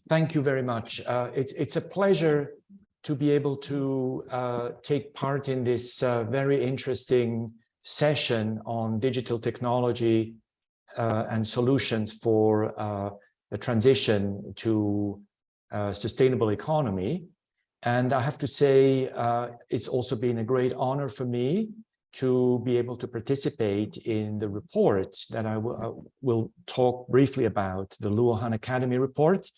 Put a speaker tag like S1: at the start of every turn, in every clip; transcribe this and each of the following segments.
S1: Thank you very much. It's a pleasure to be able to take part in this very interesting session on digital technology and solutions for the transition to sustainable economy. And I have to say, it's also been a great honor for me to be able to participate in the report that I will talk briefly about, the Luohan Academy report,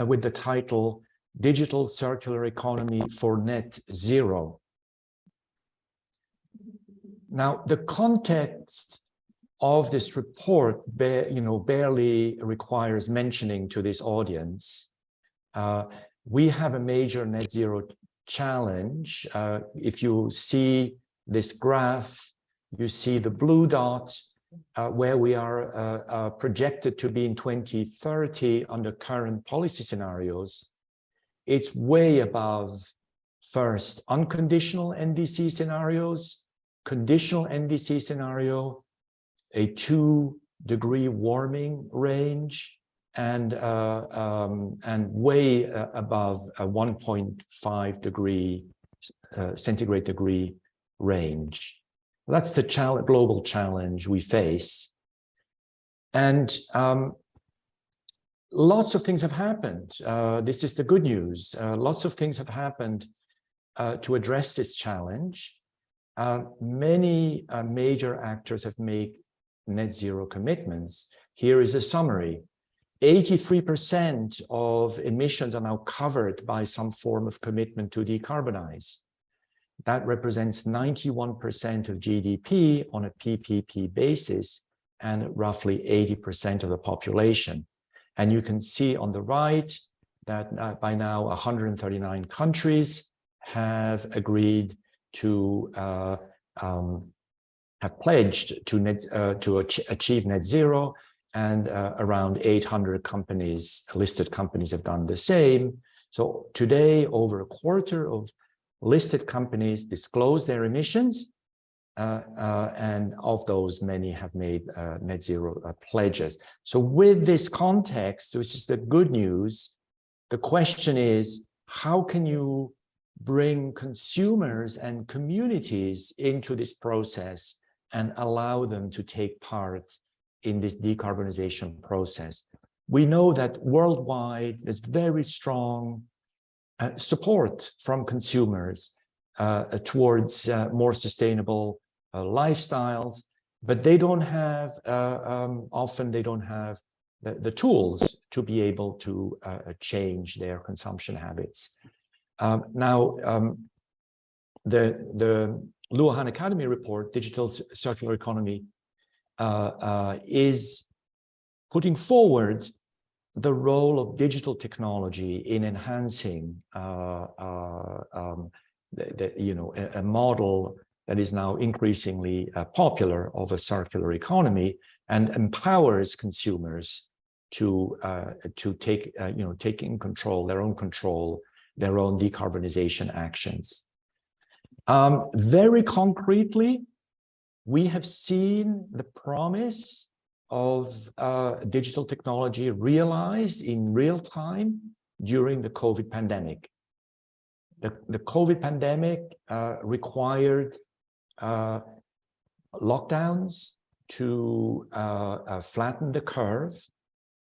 S1: with the title Digital Circular Economy for Net Zero. Now, the context of this report barely requires mentioning to this audience. We have a major net zero challenge. If you see this graph, you see the blue dot where we are projected to be in 2030 under current policy scenarios. It's way above first unconditional NDC scenarios, conditional NDC scenario, a 2-degree warming range, and way above a 1.5 degree centigrade degree range. That's the global challenge we face. And lots of things have happened. This is the good news. Lots of things have happened to address this challenge. Many major actors have made net zero commitments. Here is a summary. 83% of emissions are now covered by some form of commitment to decarbonize. That represents 91% of GDP on a PPP basis and roughly 80% of the population. And you can see on the right that by now 139 countries have agreed to have pledged to achieve net zero, and around 800 companies, listed companies, have done the same. So today, over a quarter of listed companies disclose their emissions, and of those, many have made net zero pledges. So with this context, which is the good news, the question is, how can you bring consumers and communities into this process and allow them to take part in this decarbonization process? We know that worldwide there's very strong support from consumers towards more sustainable lifestyles, but they don't have, often they don't have the tools to be able to change their consumption habits. Now, the Luohan Academy report, Digital Circular Economy, is putting forward the role of digital technology in enhancing a model that is now increasingly popular of a circular economy, and empowers consumers to take taking control, their own decarbonization actions. Very concretely, we have seen the promise of digital technology realized in real time during the COVID pandemic. The COVID pandemic required lockdowns to flatten the curve,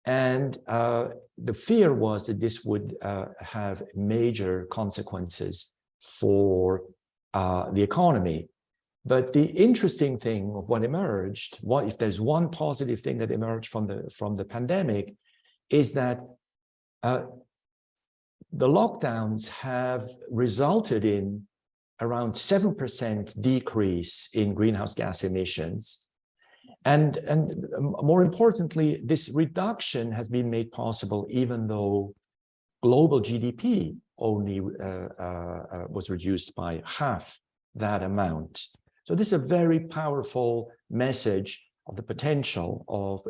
S1: and the fear was that this would have major consequences for the economy. But the interesting thing of what emerged, if there's one positive thing that emerged from the pandemic, is that the lockdowns have resulted in around 7% decrease in greenhouse gas emissions. And more importantly, this reduction has been made possible even though global GDP only was reduced by half that amount. So this is a very powerful message of the potential of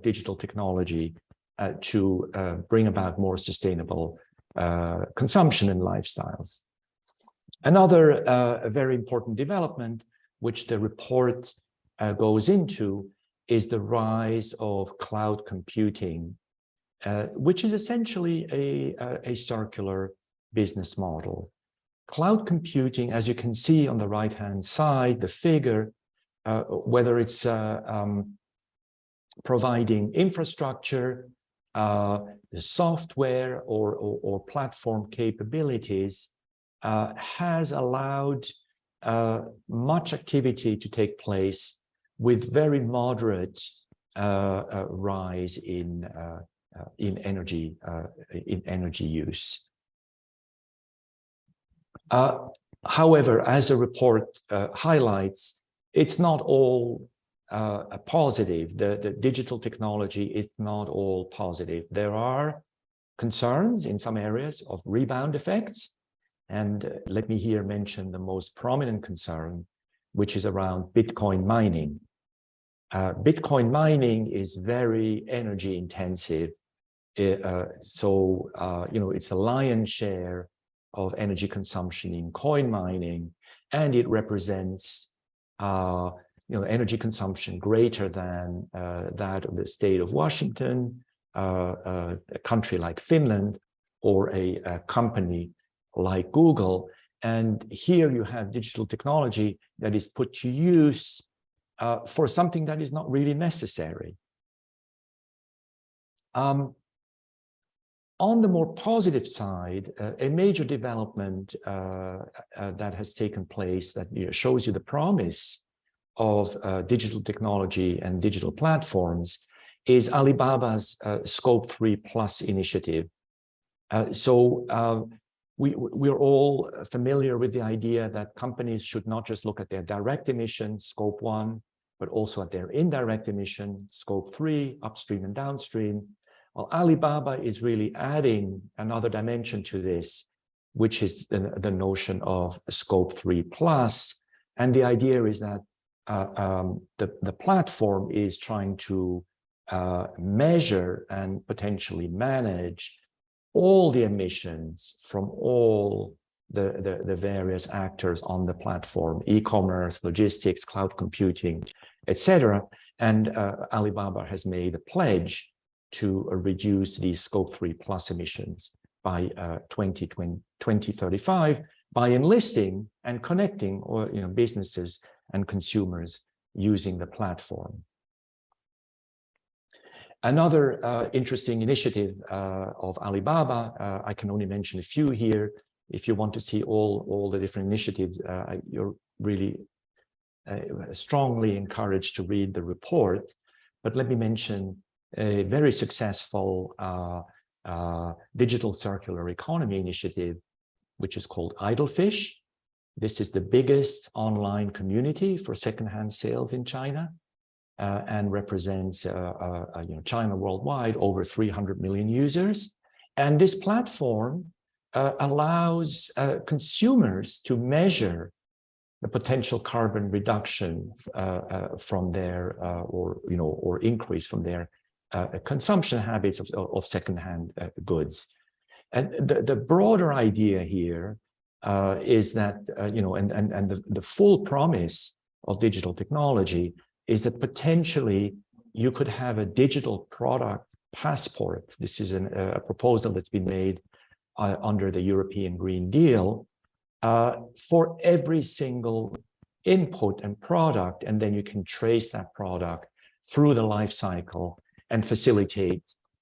S1: digital technology to bring about more sustainable consumption and lifestyles. Another very important development, which the report goes into, is the rise of cloud computing which is essentially a circular business model. Cloud computing, as you can see on the right-hand side, the figure, whether it's providing infrastructure, software, or platform capabilities, has allowed much activity to take place with very moderate rise in energy use. However, as the report highlights, it's not all positive. The digital technology is not all positive. There are concerns in some areas of rebound effects. And let me here mention the most prominent concern, which is around Bitcoin mining. Bitcoin mining is very energy intensive. It's a lion's share of energy consumption in coin mining, and it represents energy consumption greater than that of the state of Washington, a country like Finland, or a company like Google. And here you have digital technology that is put to use for something that is not really necessary. On the more positive side, a major development that has taken place that shows you the promise of digital technology and digital platforms is Alibaba's Scope 3+ initiative. We're all familiar with the idea that companies should not just look at their direct emissions, Scope 1, but also at their indirect emission, Scope 3, upstream and downstream. Well, Alibaba is really adding another dimension to this, which is the notion of Scope 3+. And the idea is that the platform is trying to measure and potentially manage all the emissions from all the various actors on the platform, e-commerce, logistics, cloud computing, etc. And Alibaba has made a pledge to reduce these Scope 3+ emissions by 2035 by enlisting and connecting businesses and consumers using the platform. Another interesting initiative of Alibaba, I can only mention a few here. If you want to see all the different initiatives, you're really strongly encouraged to read the report. But let me mention a very successful digital circular economy initiative, which is called Idlefish. This is the biggest online community for secondhand sales in China. And represents China worldwide, over 300 million users. And this platform allows consumers to measure the potential carbon reduction from their or increase from their consumption habits of secondhand goods. And the broader idea here is that the full promise of digital technology is that potentially you could have a digital product passport. This is a proposal that's been made under the European Green Deal for every single input and product, and then you can trace that product through the life cycle and facilitate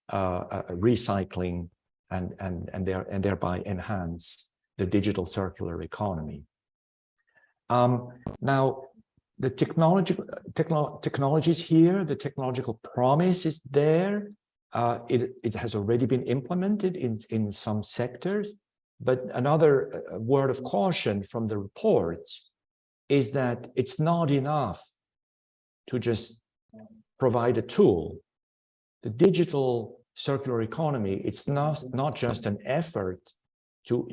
S1: recycling and thereby enhance the digital circular economy. Now, the technologies here, the technological promise is there. It has already been implemented in some sectors. But another word of caution from the report is that it's not enough to just provide a tool. The digital circular economy, it's not just an effort to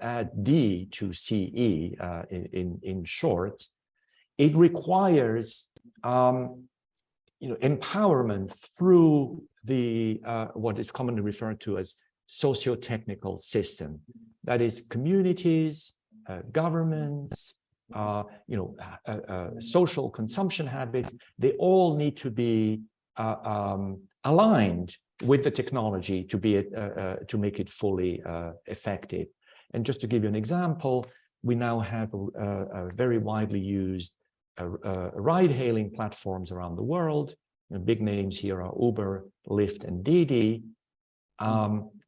S1: add D to CE in short. It requires empowerment through the what is commonly referred to as socio-technical system. That is, communities, governments, social consumption habits. They all need to be aligned with the technology to be to make it fully effective. And just to give you an example, we now have a very widely used ride-hailing platforms around the world. Big names here are Uber, Lyft, and Didi.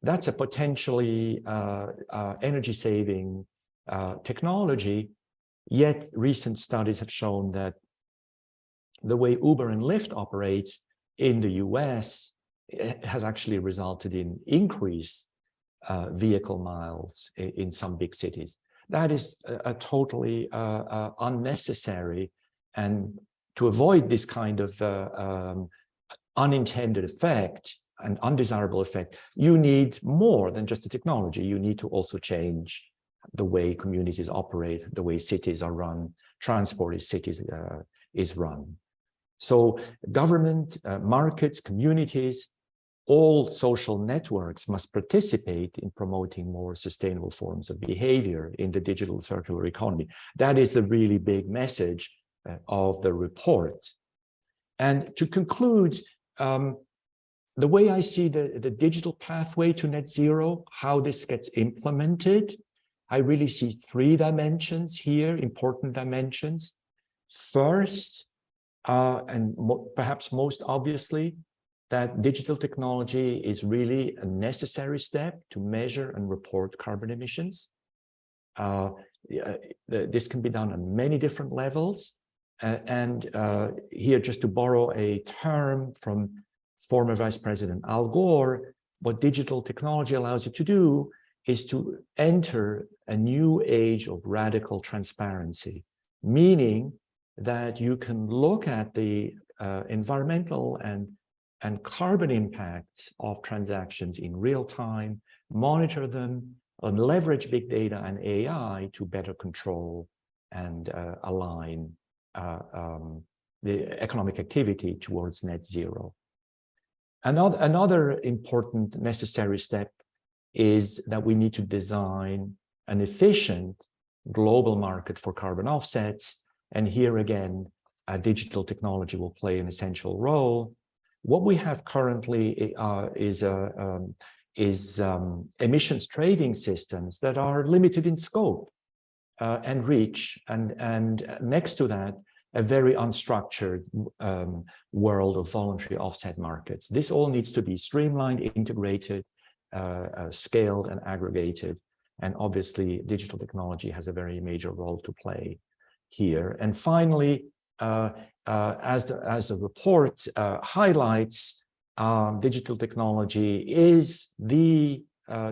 S1: That's a potentially energy-saving technology, yet recent studies have shown that the way Uber and Lyft operate in the US has actually resulted in increased vehicle miles in some big cities. That is a totally unnecessary, and to avoid this kind of unintended effect, an undesirable effect, you need more than just the technology. You need to also change the way communities operate, the way cities are run, transport in cities is run. So government, markets, communities, all social networks must participate in promoting more sustainable forms of behavior in the digital circular economy. That is the really big message of the report. And to conclude, the way I see the digital pathway to net zero, how this gets implemented, I really see three dimensions here, important dimensions. First, and perhaps most obviously, that digital technology is really a necessary step to measure and report carbon emissions. This can be done on many different levels. And here, just to borrow a term from former Vice President Al Gore, what digital technology allows you to do is to enter a new age of radical transparency, meaning that you can look at the environmental and carbon impacts of transactions in real time, monitor them, and leverage big data and AI to better control and align the economic activity towards net zero. Another important necessary step is that we need to design an efficient global market for carbon offsets. And here again, digital technology will play an essential role. What we have currently is emissions trading systems that are limited in scope and reach, and next to that, a very unstructured world of voluntary offset markets. This all needs to be streamlined, integrated, scaled, and aggregated. And obviously, digital technology has a very major role to play here. And finally, as the report highlights, digital technology is the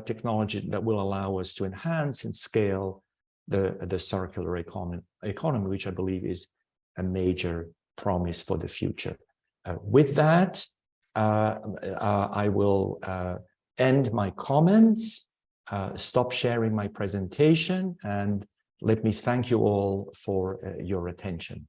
S1: technology that will allow us to enhance and scale the circular economy, which I believe is a major promise for the future. With that, I will end my comments, stop sharing my presentation, and let me thank you all for your attention.